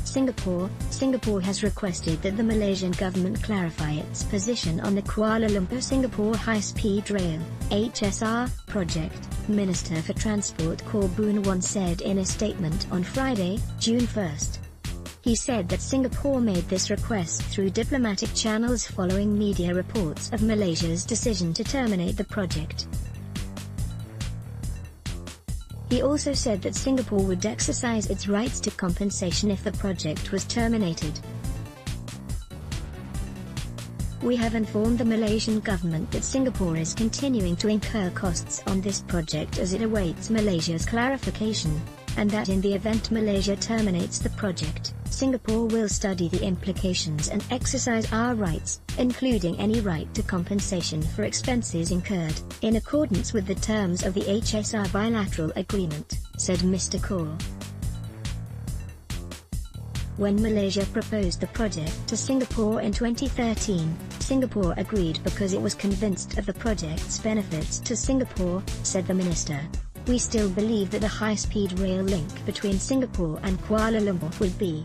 Singapore has requested that the Malaysian government clarify its position on the Kuala Lumpur-Singapore High-Speed Rail (HSR) project, Minister for Transport Khaw Boon Wan said in a statement on Friday, June 1. He said that Singapore made this request through diplomatic channels following media reports of Malaysia's decision to terminate the project. He also said that Singapore would exercise its rights to compensation if the project was terminated. We have informed the Malaysian government that Singapore is continuing to incur costs on this project as it awaits Malaysia's clarification, and that in the event Malaysia terminates the project, Singapore will study the implications and exercise our rights, including any right to compensation for expenses incurred, in accordance with the terms of the HSR bilateral agreement, said Mr. Khaw. When Malaysia proposed the project to Singapore in 2013, Singapore agreed because it was convinced of the project's benefits to Singapore, said the minister. We still believe that a high-speed rail link between Singapore and Kuala Lumpur would be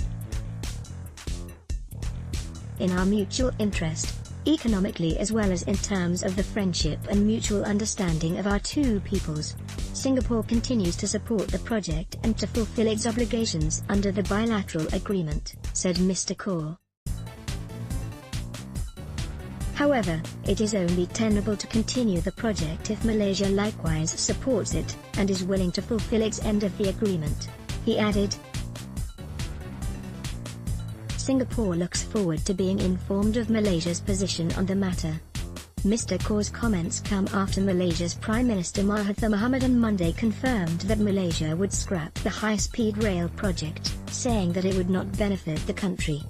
in our mutual interest, economically as well as in terms of the friendship and mutual understanding of our two peoples. Singapore continues to support the project and to fulfill its obligations under the bilateral agreement, said Mr. Khaw. However, it is only tenable to continue the project if Malaysia likewise supports it, and is willing to fulfill its end of the agreement, he added. Singapore looks forward to being informed of Malaysia's position on the matter. Mr. Khaw's comments come after Malaysia's Prime Minister Mahathir Mohamad on Monday confirmed that Malaysia would scrap the high-speed rail project, saying that it would not benefit the country.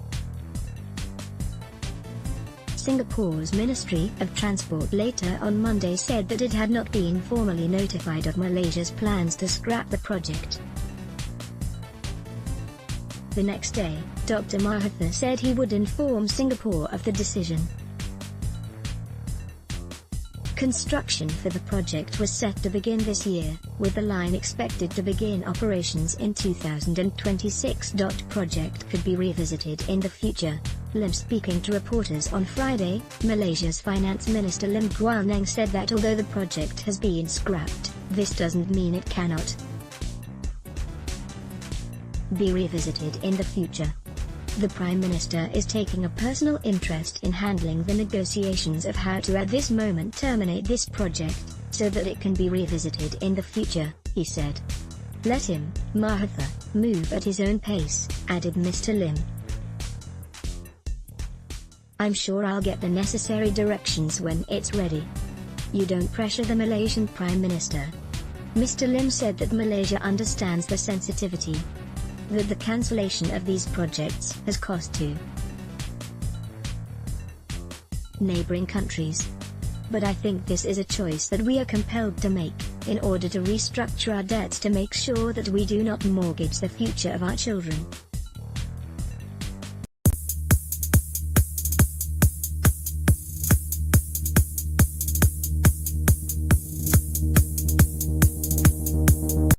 Singapore's Ministry of Transport later on Monday said that it had not been formally notified of Malaysia's plans to scrap the project. The next day, Dr. Mahathir said he would inform Singapore of the decision. Construction for the project was set to begin this year, with the line expected to begin operations in 2026. Project could be revisited in the future. Lim speaking to reporters on Friday, Malaysia's Finance Minister Lim Guan Eng said that although the project has been scrapped, this doesn't mean it cannot be revisited in the future. The Prime Minister is taking a personal interest in handling the negotiations of how to at this moment terminate this project, so that it can be revisited in the future, he said. Let him, Mahathir, move at his own pace, added Mr. Lim. I'm sure I'll get the necessary directions when it's ready. You don't pressure the Malaysian Prime Minister. Mr. Lim said that Malaysia understands the sensitivity that the cancellation of these projects has cost to neighboring countries. But I think this is a choice that we are compelled to make, in order to restructure our debts to make sure that we do not mortgage the future of our children.